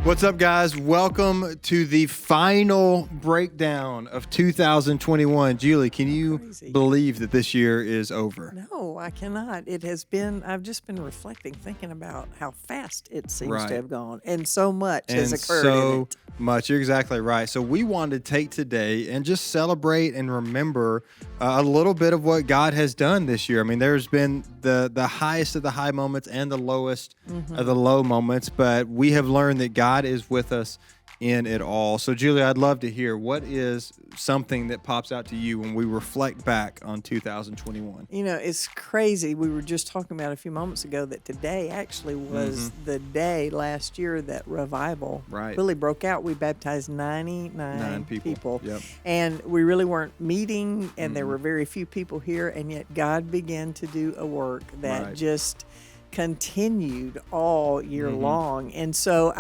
What's up, guys? Welcome to the final breakdown of 2021. Julie, can you believe that this year is over? No, I cannot. It has been, I've just been reflecting, thinking about how fast it seems to have gone. And so much has occurred in it. Much. You're exactly right. So we wanted to take today and just celebrate and remember a little bit of what God has done this year. I mean, there's been the highest of the high moments and the lowest of the low moments, but we have learned that God is with us in it all. So, Julie, I'd love to hear, what is something that pops out to you when we reflect back on 2021? You know, it's crazy. We were just talking about a few moments ago that today actually was the day last year that revival really broke out. We baptized 99 people. Yep. And we really weren't meeting, and there were very few people here, and yet God began to do a work that just continued all year long. And so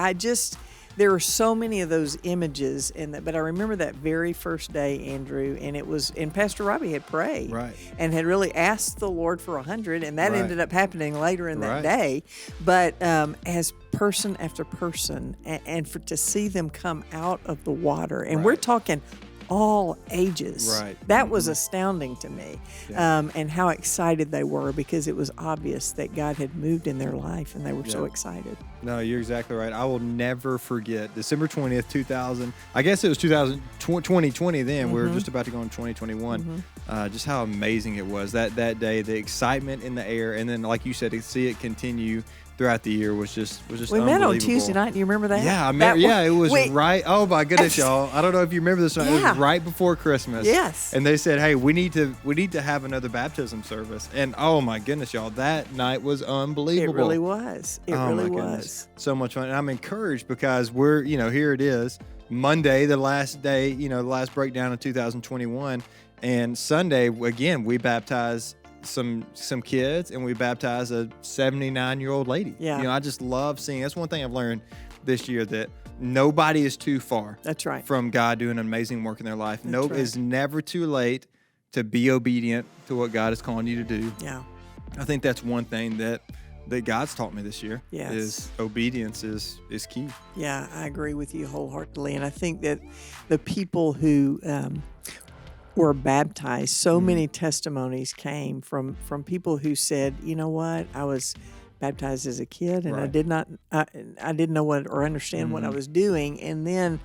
there are so many of those images in that, but I remember that very first day, Andrew, and Pastor Robby had prayed and had really asked the Lord for 100, and that ended up happening later in that day. But as person after person, and to see them come out of the water, and we're talking all ages. That was astounding to me, and how excited they were, because it was obvious that God had moved in their life, and they were so excited. No, you're exactly right. I will never forget December 20th, 2000. I guess it was 2020 then. We were just about to go in 2021. Just how amazing it was that day, the excitement in the air, and then, like you said, to see it continue throughout the year was just we met on Tuesday night. Do you remember that? Yeah, it was right. Oh my goodness, y'all! I don't know if you remember this. It was right before Christmas. Yes. And they said, "Hey, we need to have another baptism service." And oh my goodness, y'all! That night was unbelievable. It really was. It really was. So much fun, and I'm encouraged because we're here it is, Monday, the last day, the last breakdown of 2021, and Sunday again we baptized some kids, and we baptized a 79-year-old lady. I just love seeing. That's one thing I've learned this year, that nobody is too far. That's right. From God doing an amazing work in their life. It's never too late to be obedient to what God is calling you to do. Yeah. I think that's one thing that God's taught me this year. Yes. Is obedience is key. Yeah, I agree with you wholeheartedly, and I think that the people who were baptized, so many testimonies came from people who said, you know what, I was baptized as a kid, and I didn't know what or understand what I was doing, and then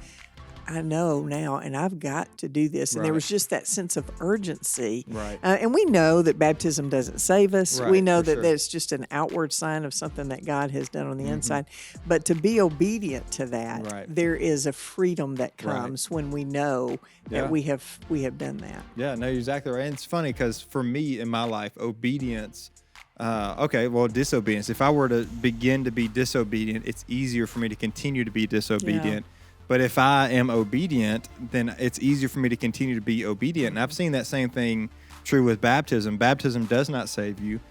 I know now, and I've got to do this. And there was just that sense of urgency. And we know that baptism doesn't save us. We know that it's just an outward sign of something that God has done on the inside. But to be obedient to that, there is a freedom that comes when we know that we have done that. Yeah, no, you're exactly right. And it's funny because for me in my life, obedience, disobedience. If I were to begin to be disobedient, it's easier for me to continue to be disobedient. But if I am obedient, then it's easier for me to continue to be obedient. And I've seen that same thing true with baptism. Baptism does not save you,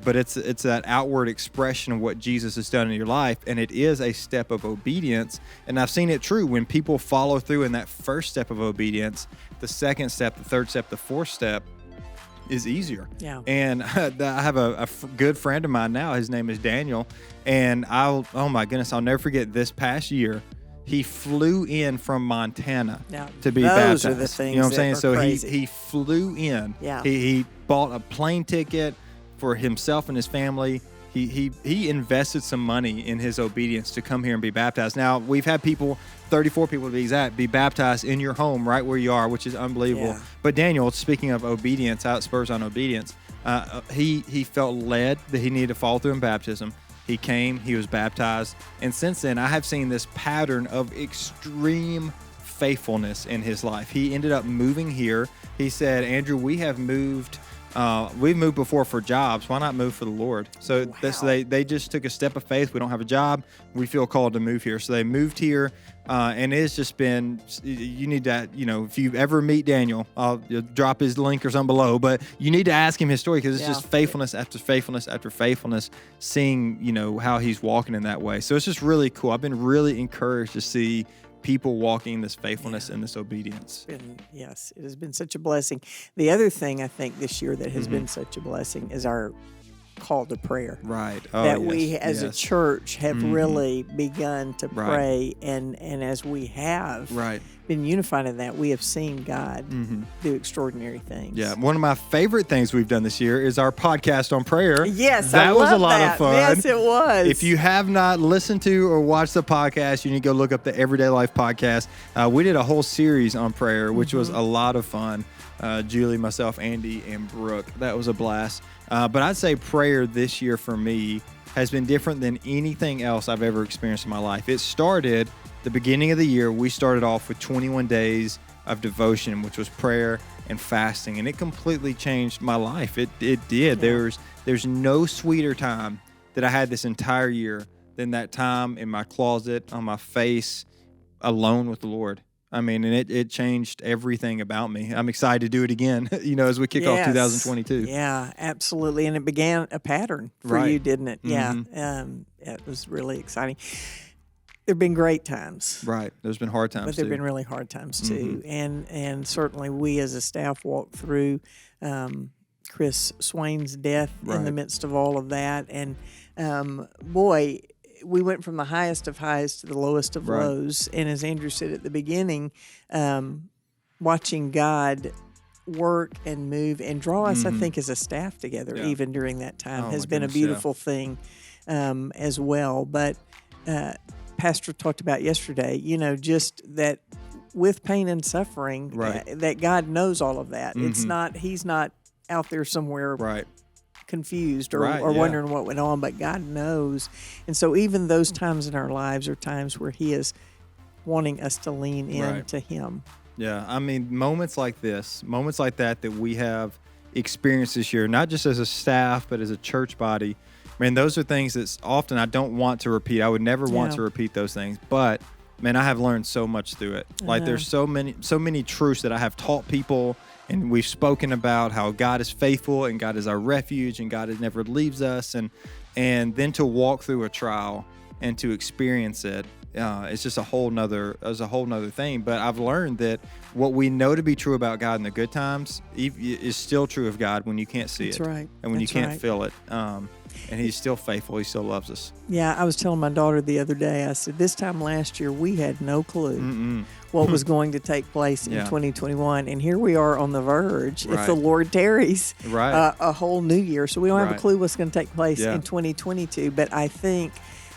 but it's that outward expression of what Jesus has done in your life, and it is a step of obedience. And I've seen it true when people follow through in that first step of obedience. The second step, the third step, the fourth step is easier. Yeah. And I have a good friend of mine now. His name is Daniel, and I'll never forget this past year. He flew in from Montana to be baptized. Those are the things, you know what I'm saying? So crazy. he flew in. Yeah. He bought a plane ticket for himself and his family. He invested some money in his obedience to come here and be baptized. Now, we've had 34 people to be exact, be baptized in your home right where you are, which is unbelievable. Yeah. But Daniel, speaking of obedience, how it spurs on obedience, he felt led that he needed to follow through in baptism. He came, he was baptized, and since then I have seen this pattern of extreme faithfulness in his life. He ended up moving here. He said, Andrew, we've moved before for jobs. Why not move for the Lord? So they just took a step of faith. We don't have a job. We feel called to move here. So they moved here, and it's just been, you need to, if you ever meet Daniel, I'll drop his link or something below, but you need to ask him his story, because it's just faithfulness after faithfulness after faithfulness, seeing, how he's walking in that way. So it's just really cool. I've been really encouraged to see people walking in this faithfulness and this obedience. Yes, it has been such a blessing. The other thing I think this year that has been such a blessing is our call to prayer. Right. That we as a church have really begun to pray, and as we have been unified in that, we have seen God do extraordinary things. Yeah, one of my favorite things we've done this year is our podcast on prayer. Yes, that was a lot of fun. Yes, it was. If you have not listened to or watched the podcast, you need to go look up the Everyday Life podcast. We did a whole series on prayer, which was a lot of fun. Julie, myself, Andy, and Brooke. That was a blast. But I'd say prayer this year for me has been different than anything else I've ever experienced in my life. It started the beginning of the year. We started off with 21 days of devotion, which was prayer and fasting, and it completely changed my life. It did. Yeah. There's no sweeter time that I had this entire year than that time in my closet, on my face, alone with the Lord. I mean, and it changed everything about me. I'm excited to do it again, as we kick off 2022. Yeah, absolutely. And it began a pattern for you, didn't it? Yeah. It was really exciting. There have been great times. Right. There's been hard times, but there have been really hard times, too. And certainly we as a staff walked through Chris Swain's death in the midst of all of that. And, boy, we went from the highest of highs to the lowest of lows. And as Andrew said at the beginning, watching God work and move and draw us, I think, as a staff together, even during that time, has been a beautiful thing as well. But Pastor talked about yesterday, just that with pain and suffering, that God knows all of that. It's not, he's not out there somewhere confused or wondering what went on, but God knows. And so even those times in our lives are times where he is wanting us to lean into him. Yeah, I mean, moments like that we have experienced this year, not just as a staff, but as a church body, man, those are things that often I don't want to repeat. I would never want to repeat those things, but man, I have learned so much through it. Like there's so many truths that I have taught people. And we've spoken about how God is faithful and God is our refuge and God never leaves us. And then to walk through a trial and to experience it, it's just a whole nother thing. But I've learned that what we know to be true about God in the good times is still true of God when you can't see it. That's right. And when you can't feel it. And he's still faithful. He still loves us. Yeah, I was telling my daughter the other day, I said, this time last year, we had no clue what was going to take place in 2021. And here we are on the verge, if the Lord tarries, a whole new year. So we don't have a clue what's going to take place in 2022. But I think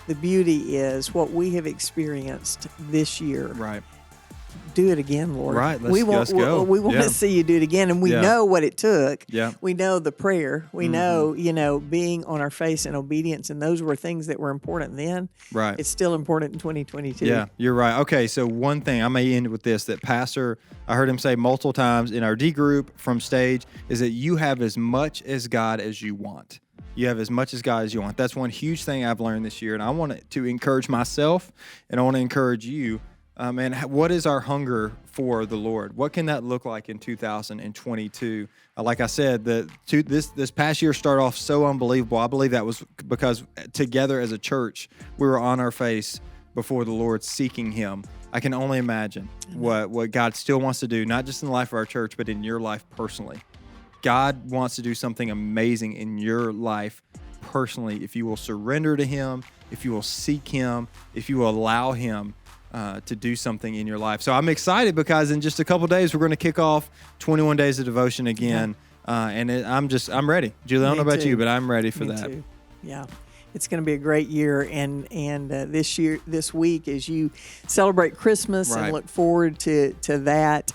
the beauty is what we have experienced this year. Right. Do it again, Lord. Right, let's go. We want to see you do it again, and we know what it took. Yeah. We know the prayer. We know, being on our face in obedience, and those were things that were important then. Right. It's still important in 2022. Yeah, you're right. Okay, so one thing, I may end with this, that Pastor, I heard him say multiple times in our D group from stage, is that you have as much as God as you want. You have as much as God as you want. That's one huge thing I've learned this year, and I want to encourage myself, and I want to encourage you. And what is our hunger for the Lord? What can that look like in 2022? Like I said, this past year started off so unbelievable. I believe that was because together as a church, we were on our face before the Lord seeking him. I can only imagine what God still wants to do, not just in the life of our church, but in your life personally. God wants to do something amazing in your life personally if you will surrender to him, if you will seek him, if you will allow him to do something in your life. So I'm excited because in just a couple of days, we're going to kick off 21 days of devotion again. And I'm ready. Julie, I don't know about you, but I'm ready for that. Too. Yeah. It's going to be a great year. And this week, as you celebrate Christmas and look forward to that,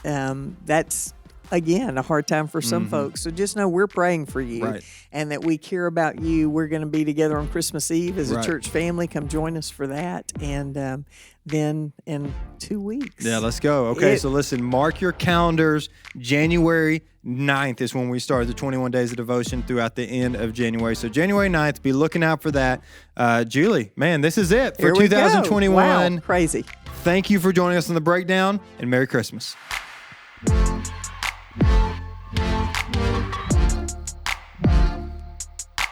that's, again, a hard time for some folks. So just know we're praying for you and that we care about you. We're going to be together on Christmas Eve as a church family. Come join us for that. And then in 2 weeks. Yeah, let's go. Okay, so listen, mark your calendars. January 9th is when we start the 21 days of devotion throughout the end of January. So January 9th, be looking out for that. Julie, man, this is it for 2021. Wow, crazy. Thank you for joining us on The Breakdown, and Merry Christmas.